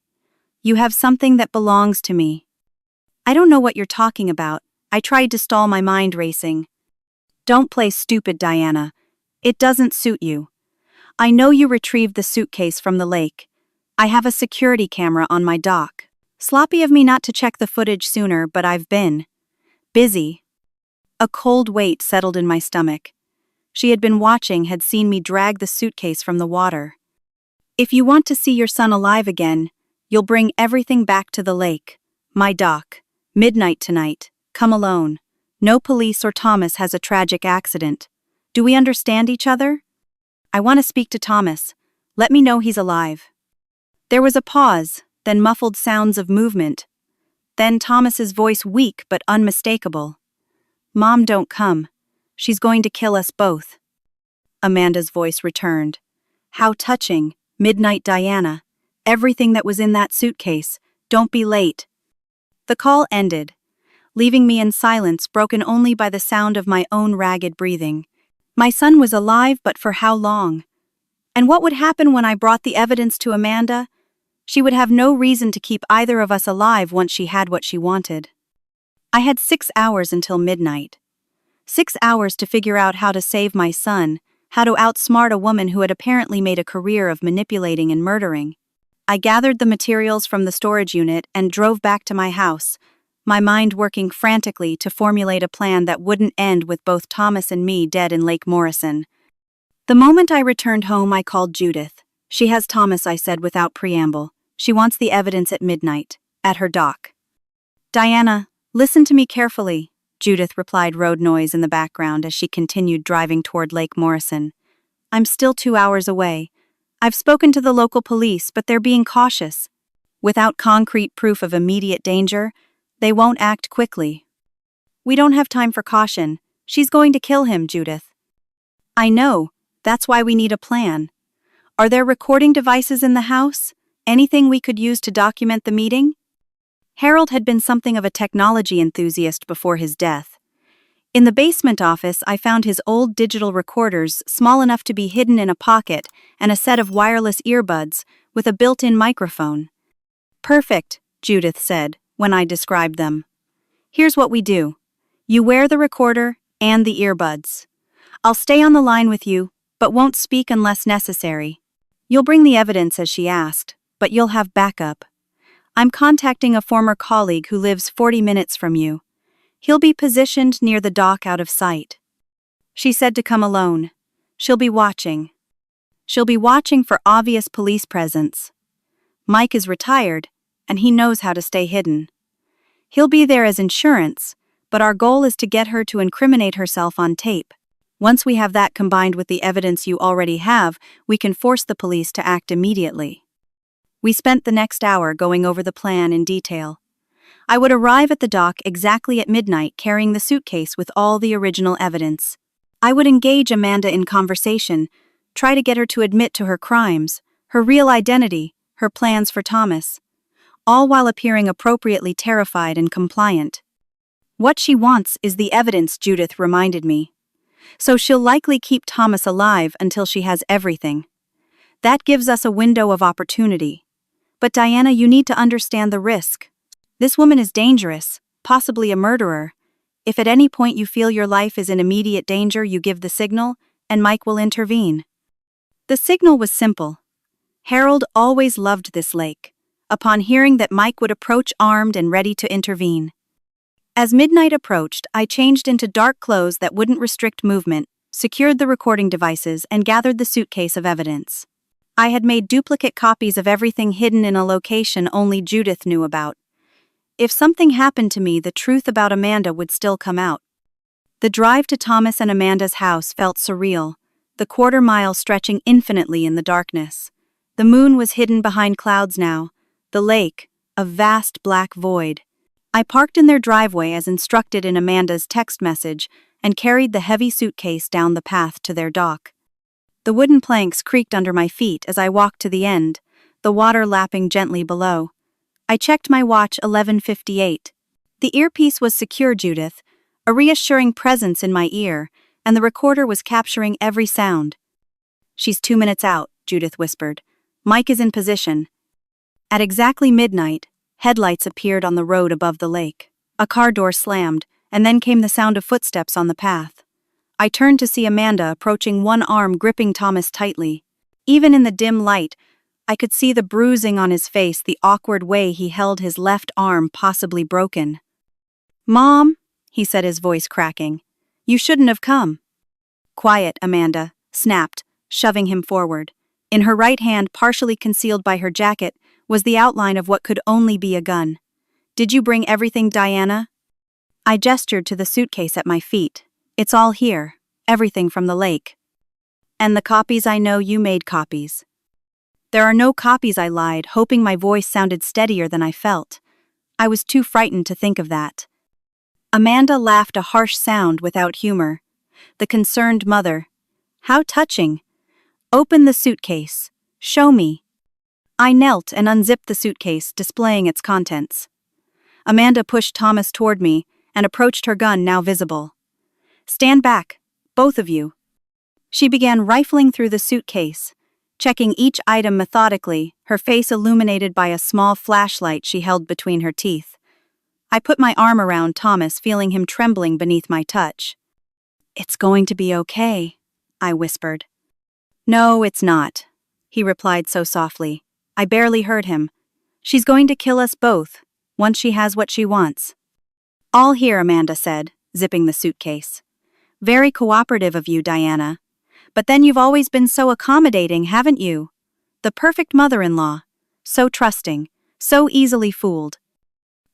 "You have something that belongs to me." "I don't know what you're talking about." I tried to stall my mind racing. "Don't play stupid, Diana. It doesn't suit you. I know you retrieved the suitcase from the lake. I have a security camera on my dock. Sloppy of me not to check the footage sooner, but I've been busy." A cold weight settled in my stomach. She had been watching, had seen me drag the suitcase from the water. "If you want to see your son alive again, you'll bring everything back to the lake. My dock. Midnight tonight. Come alone. No police or Thomas has a tragic accident. Do we understand each other?" "I want to speak to Thomas. Let me know he's alive." There was a pause, then muffled sounds of movement. Then Thomas's voice, weak but unmistakable. "Mom, don't come. She's going to kill us both." Amanda's voice returned. "How touching. Midnight Diana. Everything that was in that suitcase. Don't be late." The call ended, leaving me in silence, broken only by the sound of my own ragged breathing. My son was alive, but for how long? And what would happen when I brought the evidence to Amanda? She would have no reason to keep either of us alive once she had what she wanted. I had 6 hours until midnight. 6 hours to figure out how to save my son, how to outsmart a woman who had apparently made a career of manipulating and murdering. I gathered the materials from the storage unit and drove back to my house, my mind working frantically to formulate a plan that wouldn't end with both Thomas and me dead in Lake Morrison. The moment I returned home, I called Judith. "She has Thomas," I said without preamble. "She wants the evidence at midnight, at her dock." "Diana, listen to me carefully," Judith replied, road noise in the background as she continued driving toward Lake Morrison. "I'm still 2 hours away. I've spoken to the local police, but they're being cautious. Without concrete proof of immediate danger, they won't act quickly." "We don't have time for caution. She's going to kill him, Judith." "I know. That's why we need a plan. Are there recording devices in the house? Anything we could use to document the meeting?" Harold had been something of a technology enthusiast before his death. In the basement office, I found his old digital recorders, small enough to be hidden in a pocket, and a set of wireless earbuds with a built-in microphone. "Perfect," Judith said, when I described them. "Here's what we do. You wear the recorder and the earbuds. I'll stay on the line with you, but won't speak unless necessary. You'll bring the evidence as she asked, but you'll have backup. I'm contacting a former colleague who lives 40 minutes from you. He'll be positioned near the dock out of sight." She said to come alone. She'll be watching. She'll be watching for obvious police presence. Mike is retired, and he knows how to stay hidden. He'll be there as insurance, but our goal is to get her to incriminate herself on tape. Once we have that combined with the evidence you already have, we can force the police to act immediately. We spent the next hour going over the plan in detail. I would arrive at the dock exactly at midnight carrying the suitcase with all the original evidence. I would engage Amanda in conversation, try to get her to admit to her crimes, her real identity, her plans for Thomas, all while appearing appropriately terrified and compliant. What she wants is the evidence, Judith reminded me. So she'll likely keep Thomas alive until she has everything. That gives us a window of opportunity. But Diana, you need to understand the risk. This woman is dangerous, possibly a murderer. If at any point you feel your life is in immediate danger, you give the signal, and Mike will intervene. The signal was simple. Harold always loved this lake, upon hearing that Mike would approach armed and ready to intervene. As midnight approached, I changed into dark clothes that wouldn't restrict movement, secured the recording devices, and gathered the suitcase of evidence. I had made duplicate copies of everything hidden in a location only Judith knew about. If something happened to me, the truth about Amanda would still come out. The drive to Thomas and Amanda's house felt surreal, the quarter-mile stretching infinitely in the darkness. The moon was hidden behind clouds now, the lake, a vast black void. I parked in their driveway as instructed in Amanda's text message and carried the heavy suitcase down the path to their dock. The wooden planks creaked under my feet as I walked to the end, the water lapping gently below. I checked my watch, 11:58. The earpiece was secure, Judith, a reassuring presence in my ear, and the recorder was capturing every sound. "She's 2 minutes out," Judith whispered. "Mike is in position." At exactly midnight, headlights appeared on the road above the lake. A car door slammed, and then came the sound of footsteps on the path. I turned to see Amanda approaching, one arm gripping Thomas tightly. Even in the dim light, I could see the bruising on his face, the awkward way he held his left arm, possibly broken. "Mom," he said, his voice cracking. "You shouldn't have come." "Quiet," Amanda snapped, shoving him forward. In her right hand, partially concealed by her jacket, was the outline of what could only be a gun. "Did you bring everything, Diana?" I gestured to the suitcase at my feet. "It's all here, everything from the lake." "And the copies? I know you made copies." "There are no copies," I lied, hoping my voice sounded steadier than I felt. I was too frightened to think of that. Amanda laughed, a harsh sound without humor. The concerned mother. "How touching. Open the suitcase. Show me." I knelt and unzipped the suitcase, displaying its contents. Amanda pushed Thomas toward me and approached, her gun now visible. "Stand back, both of you." She began rifling through the suitcase, checking each item methodically, her face illuminated by a small flashlight she held between her teeth. I put my arm around Thomas, feeling him trembling beneath my touch. "It's going to be okay," I whispered. "No, it's not," he replied so softly. I barely heard him. "She's going to kill us both, once she has what she wants." "All here," Amanda said, zipping the suitcase. "Very cooperative of you, Diana. But then you've always been so accommodating, haven't you? The perfect mother-in-law. So trusting, so easily fooled."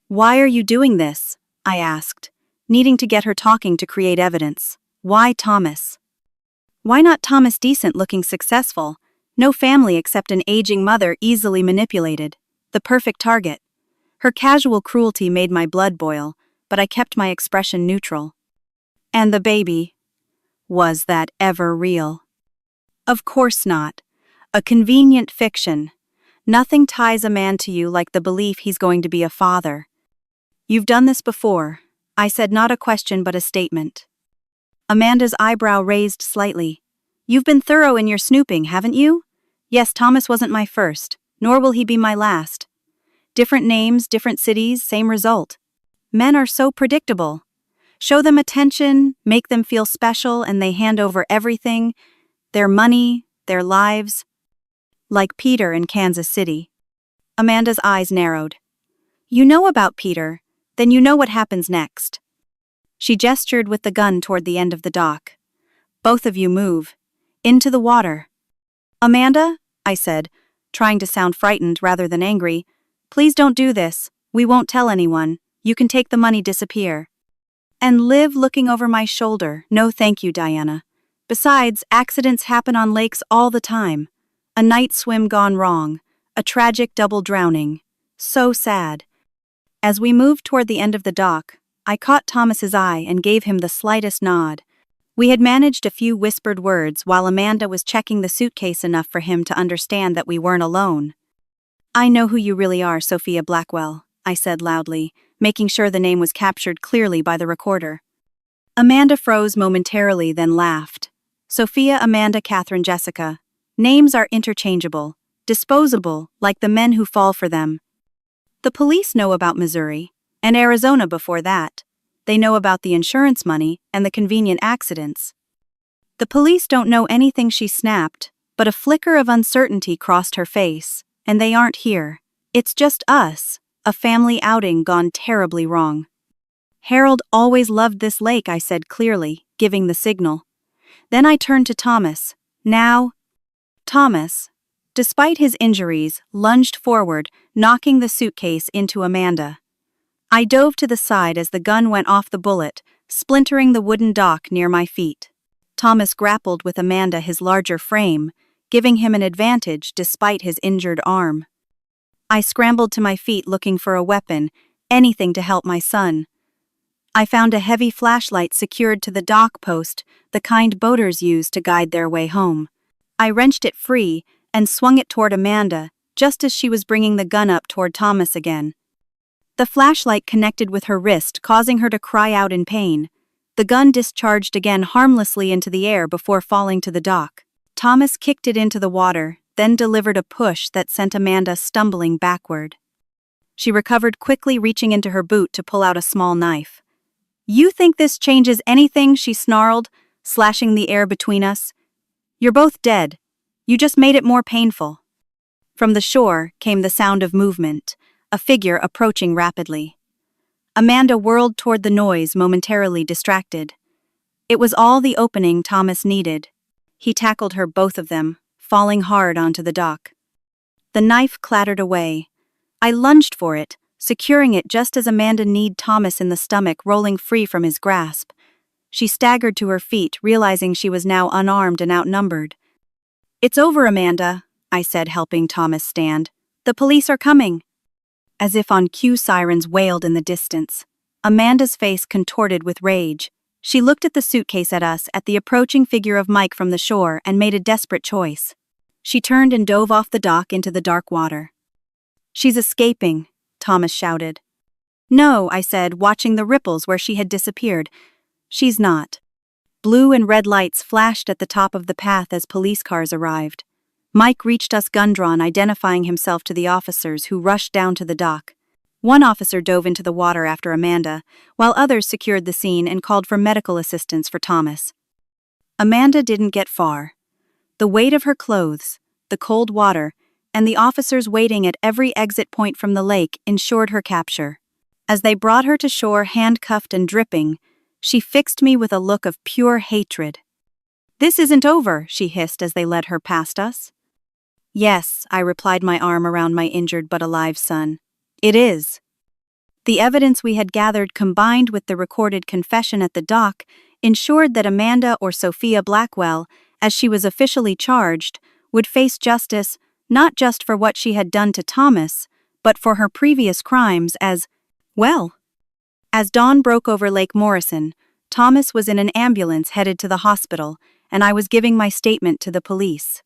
"Why are you doing this?" I asked, needing to get her talking to create evidence. "Why Thomas?" "Why not Thomas? Decent, looking, successful. No family except an aging mother, easily manipulated. The perfect target." Her casual cruelty made my blood boil, but I kept my expression neutral. "And the baby? Was that ever real?" "Of course not. A convenient fiction. Nothing ties a man to you like the belief he's going to be a father." "You've done this before," I said, not a question but a statement. Amanda's eyebrow raised slightly. You've been thorough in your snooping, haven't you? Yes, Thomas wasn't my first, nor will he be my last. Different names, different cities, same result. Men are so predictable. Show them attention, make them feel special, and they hand over everything, their money, their lives. Like Peter in Kansas City. Amanda's eyes narrowed. You know about Peter, then you know what happens next. She gestured with the gun toward the end of the dock. Both of you move. Into the water. Amanda, I said, trying to sound frightened rather than angry, please don't do this. We won't tell anyone. You can take the money, disappear. And live looking over my shoulder. No thank you, Diana. Besides, accidents happen on lakes all the time. A night swim gone wrong. A tragic double drowning. So sad. As we moved toward the end of the dock, I caught Thomas's eye and gave him the slightest nod. We had managed a few whispered words while Amanda was checking the suitcase enough for him to understand that we weren't alone. I know who you really are, Sophia Blackwell, I said loudly, making sure the name was captured clearly by the recorder. Amanda froze momentarily, then laughed. Sophia, Amanda, Catherine, Jessica. Names are interchangeable, disposable, like the men who fall for them. The police know about Missouri, and Arizona before that. They know about the insurance money and the convenient accidents. The police don't know anything she snapped, but a flicker of uncertainty crossed her face, and they aren't here. It's just us, a family outing gone terribly wrong. Harold always loved this lake, I said clearly, giving the signal. Then I turned to Thomas. Now, Thomas, despite his injuries, lunged forward, knocking the suitcase into Amanda. I dove to the side as the gun went off the bullet, splintering the wooden dock near my feet. Thomas grappled with Amanda, his larger frame, giving him an advantage despite his injured arm. I scrambled to my feet looking for a weapon, anything to help my son. I found a heavy flashlight secured to the dock post, the kind boaters use to guide their way home. I wrenched it free and swung it toward Amanda, just as she was bringing the gun up toward Thomas again. The flashlight connected with her wrist, causing her to cry out in pain. The gun discharged again harmlessly into the air before falling to the dock. Thomas kicked it into the water, then delivered a push that sent Amanda stumbling backward. She recovered quickly, reaching into her boot to pull out a small knife. You think this changes anything? She snarled, slashing the air between us. You're both dead. You just made it more painful. From the shore came the sound of movement, a figure approaching rapidly. Amanda whirled toward the noise, momentarily distracted. It was all the opening Thomas needed. He tackled her, both of them, falling hard onto the dock. The knife clattered away. I lunged for it, securing it just as Amanda kneed Thomas in the stomach, rolling free from his grasp. She staggered to her feet, realizing she was now unarmed and outnumbered. It's over, Amanda, I said, helping Thomas stand. The police are coming. As if on cue, sirens wailed in the distance. Amanda's face contorted with rage. She looked at the suitcase, at us, at the approaching figure of Mike from the shore, and made a desperate choice. She turned and dove off the dock into the dark water. She's escaping, Thomas shouted. No, I said, watching the ripples where she had disappeared. She's not. Blue and red lights flashed at the top of the path as police cars arrived. Mike reached us, gun drawn, identifying himself to the officers who rushed down to the dock. One officer dove into the water after Amanda, while others secured the scene and called for medical assistance for Thomas. Amanda didn't get far. The weight of her clothes, the cold water, and the officers waiting at every exit point from the lake ensured her capture. As they brought her to shore, handcuffed and dripping, she fixed me with a look of pure hatred. This isn't over, she hissed as they led her past us. Yes, I replied, my arm around my injured but alive son. It is. The evidence we had gathered, combined with the recorded confession at the dock, ensured that Amanda, or Sophia Blackwell, as she was officially charged, would face justice not just for what she had done to Thomas, but for her previous crimes as well. As dawn broke over Lake Morrison, Thomas was in an ambulance headed to the hospital, and I was giving my statement to the police.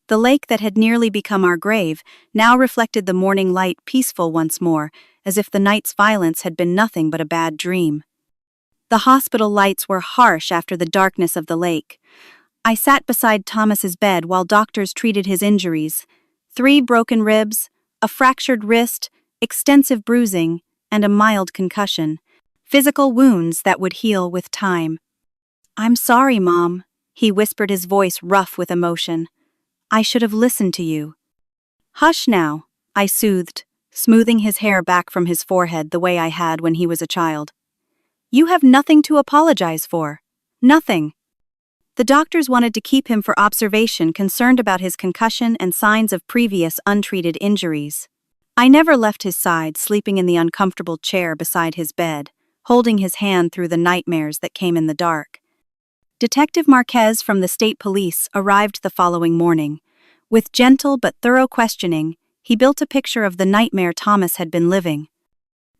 The lake that had nearly become our grave now reflected the morning light, peaceful once more, as if the night's violence had been nothing but a bad dream. The hospital lights were harsh after the darkness of the lake. I sat beside Thomas's bed while doctors treated his injuries. 3 broken ribs, a fractured wrist, extensive bruising, and a mild concussion. Physical wounds that would heal with time. "I'm sorry, Mom," he whispered, his voice rough with emotion. "I should have listened to you." "Hush now," I soothed, smoothing his hair back from his forehead the way I had when he was a child. "You have nothing to apologize for. Nothing." The doctors wanted to keep him for observation, concerned about his concussion and signs of previous untreated injuries. I never left his side, sleeping in the uncomfortable chair beside his bed, holding his hand through the nightmares that came in the dark. Detective Marquez from the state police arrived the following morning. With gentle but thorough questioning, he built a picture of the nightmare Thomas had been living.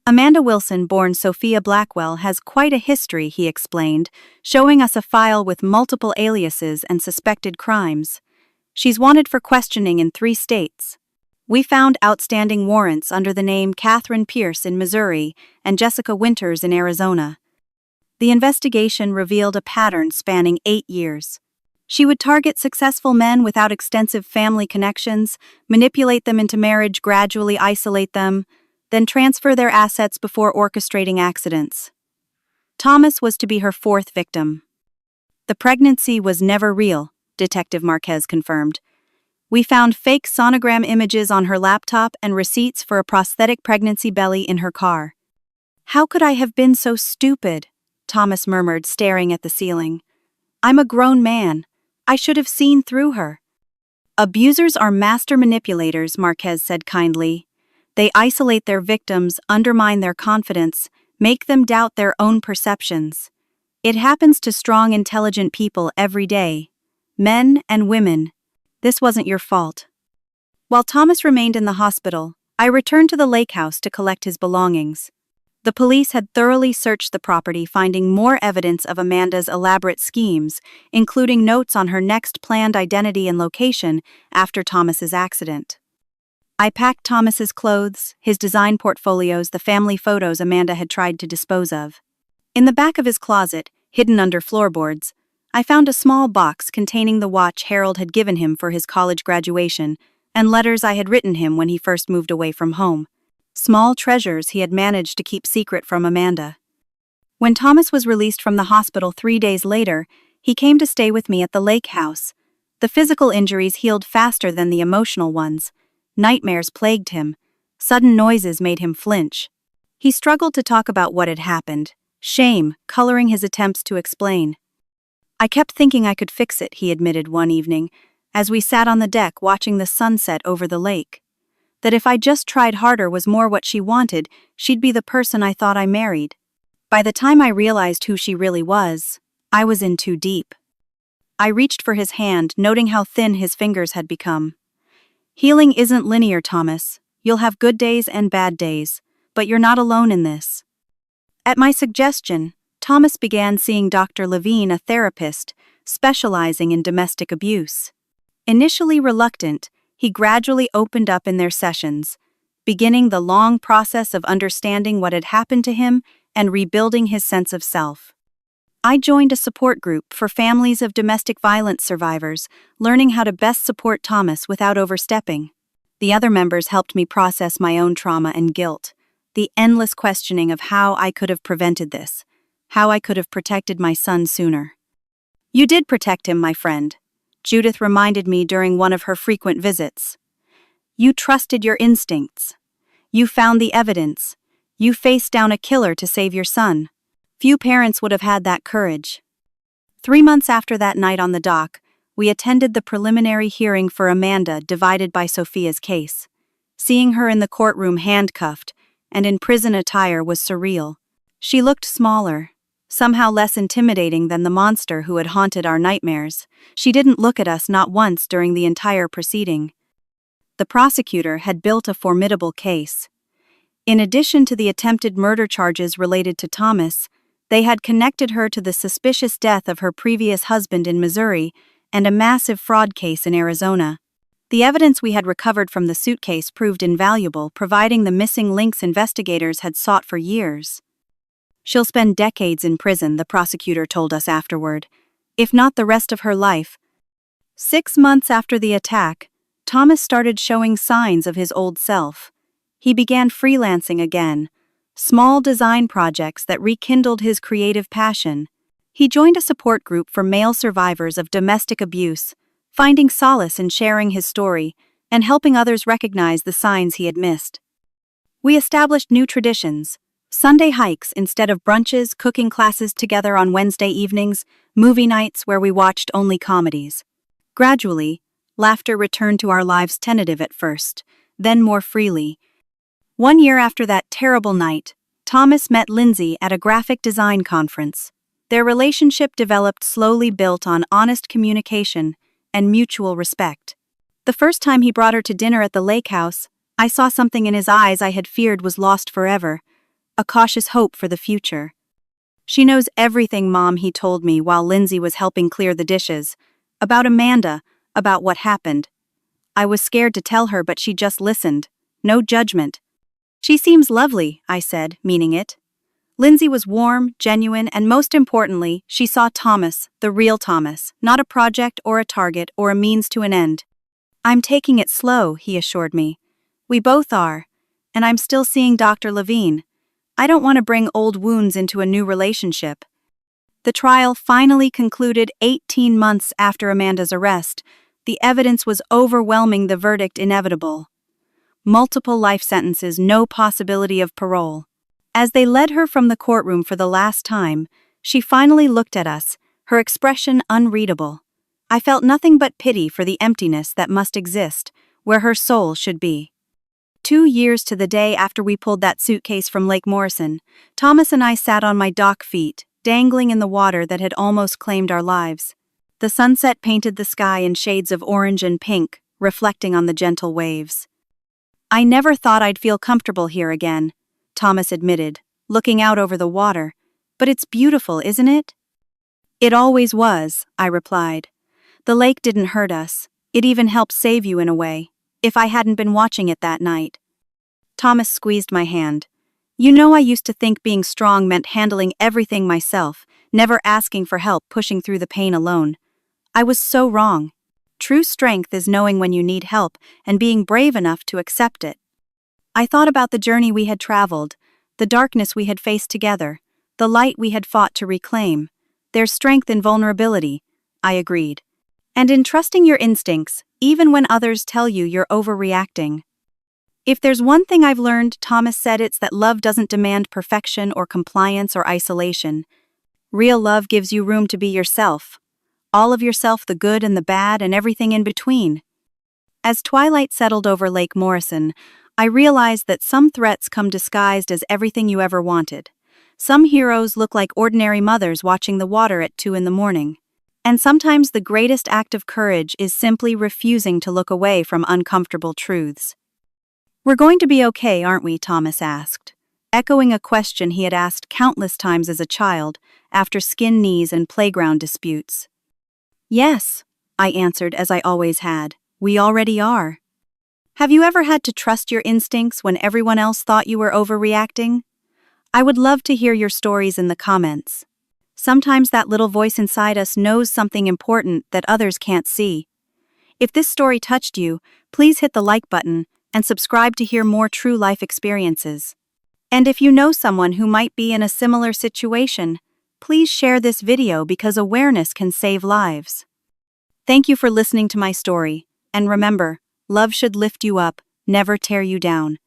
"Amanda Wilson, born Sophia Blackwell, has quite a history," he explained, showing us a file with multiple aliases and suspected crimes. "She's wanted for questioning in 3 states. We found outstanding warrants under the name Catherine Pierce in Missouri and Jessica Winters in Arizona." The investigation revealed a pattern spanning 8 years. She would target successful men without extensive family connections, manipulate them into marriage, gradually isolate them, then transfer their assets before orchestrating accidents. Thomas was to be her 4th victim. "The pregnancy was never real," Detective Marquez confirmed. "We found fake sonogram images on her laptop and receipts for a prosthetic pregnancy belly in her car." "How could I have been so stupid?" Thomas murmured, staring at the ceiling. "I'm a grown man. I should have seen through her." "Abusers are master manipulators," Marquez said kindly. "They isolate their victims, undermine their confidence, make them doubt their own perceptions. It happens to strong, intelligent people every day. Men and women. This wasn't your fault." While Thomas remained in the hospital, I returned to the lake house to collect his belongings. The police had thoroughly searched the property, finding more evidence of Amanda's elaborate schemes, including notes on her next planned identity and location after Thomas's accident. I packed Thomas's clothes, his design portfolios, the family photos Amanda had tried to dispose of. In the back of his closet, hidden under floorboards, I found a small box containing the watch Harold had given him for his college graduation and letters I had written him when he first moved away from home. Small treasures he had managed to keep secret from Amanda. When Thomas was released from the hospital 3 days later, he came to stay with me at the lake house. The physical injuries healed faster than the emotional ones. Nightmares plagued him. Sudden noises made him flinch. He struggled to talk about what had happened, shame coloring his attempts to explain. "I kept thinking I could fix it," he admitted one evening, as we sat on the deck watching the sunset over the lake. "That if I just tried harder was more what she wanted, she'd be the person I thought I married." By the time I realized who she really was, I was in too deep. I reached for his hand, noting how thin his fingers had become. "Healing isn't linear, Thomas. You'll have good days and bad days, but you're not alone in this." At my suggestion, Thomas began seeing Dr. Levine, a therapist specializing in domestic abuse. Initially reluctant, he gradually opened up in their sessions, beginning the long process of understanding what had happened to him and rebuilding his sense of self. I joined a support group for families of domestic violence survivors, learning how to best support Thomas without overstepping. The other members helped me process my own trauma and guilt, the endless questioning of how I could have prevented this, how I could have protected my son sooner. "You did protect him, my friend," Judith reminded me during one of her frequent visits. "You trusted your instincts. You found the evidence. You faced down a killer to save your son. Few parents would have had that courage." 3 months after that night on the dock, we attended the preliminary hearing for Amanda, divided by Sophia's case. Seeing her in the courtroom handcuffed and in prison attire was surreal. She looked smaller, somehow less intimidating than the monster who had haunted our nightmares. She didn't look at us, not once, during the entire proceeding. The prosecutor had built a formidable case. In addition to the attempted murder charges related to Thomas, they had connected her to the suspicious death of her previous husband in Missouri and a massive fraud case in Arizona. The evidence we had recovered from the suitcase proved invaluable, providing the missing links investigators had sought for years. She'll spend decades in prison, the prosecutor told us afterward, if not the rest of her life. 6 months after the attack, Thomas started showing signs of his old self. He began freelancing again, small design projects that rekindled his creative passion. He joined a support group for male survivors of domestic abuse, finding solace in sharing his story and helping others recognize the signs he had missed. We established new traditions: Sunday hikes instead of brunches, cooking classes together on Wednesday evenings, movie nights where we watched only comedies. Gradually, laughter returned to our lives, tentative at first, then more freely. 1 year after that terrible night, Thomas met Lindsay at a graphic design conference. Their relationship developed, slowly built on honest communication and mutual respect. The first time he brought her to dinner at the lake house, I saw something in his eyes I had feared was lost forever, a cautious hope for the future. "She knows everything, Mom," he told me while Lindsay was helping clear the dishes. About Amanda, about what happened. I was scared to tell her, but she just listened. No judgment. "She seems lovely," I said, meaning it. Lindsay was warm, genuine, and most importantly, she saw Thomas, the real Thomas, not a project or a target or a means to an end. "I'm taking it slow," he assured me. "We both are. And I'm still seeing Dr. Levine. I don't want to bring old wounds into a new relationship." The trial finally concluded 18 months after Amanda's arrest. The evidence was overwhelming, the verdict inevitable. Multiple life sentences, no possibility of parole. As they led her from the courtroom for the last time, she finally looked at us, her expression unreadable. I felt nothing but pity for the emptiness that must exist where her soul should be. 2 years to the day after we pulled that suitcase from Lake Morrison, Thomas and I sat on my dock feet, dangling in the water that had almost claimed our lives. The sunset painted the sky in shades of orange and pink, reflecting on the gentle waves. "I never thought I'd feel comfortable here again," Thomas admitted, looking out over the water. "But it's beautiful, isn't it?" "It always was," I replied. "The lake didn't hurt us. It even helped save you in a way, if I hadn't been watching it that night." Thomas squeezed my hand. "You know, I used to think being strong meant handling everything myself, never asking for help, pushing through the pain alone. I was so wrong. True strength is knowing when you need help and being brave enough to accept it." I thought about the journey we had traveled, the darkness we had faced together, the light we had fought to reclaim. "There's strength in vulnerability," I agreed. "And in trusting your instincts, even when others tell you you're overreacting." "If there's one thing I've learned," Thomas said, "it's that love doesn't demand perfection or compliance or isolation. Real love gives you room to be yourself. All of yourself, the good and the bad and everything in between." As twilight settled over Lake Morrison, I realized that some threats come disguised as everything you ever wanted. Some heroes look like ordinary mothers watching the water at 2 a.m. And sometimes the greatest act of courage is simply refusing to look away from uncomfortable truths. "We're going to be okay, aren't we?" Thomas asked, echoing a question he had asked countless times as a child after skin knees and playground disputes. "Yes," I answered, as I always had. "We already are." Have you ever had to trust your instincts when everyone else thought you were overreacting? I would love to hear your stories in the comments. Sometimes that little voice inside us knows something important that others can't see. If this story touched you, please hit the like button and subscribe to hear more true life experiences. And if you know someone who might be in a similar situation, please share this video because awareness can save lives. Thank you for listening to my story, and remember, love should lift you up, never tear you down.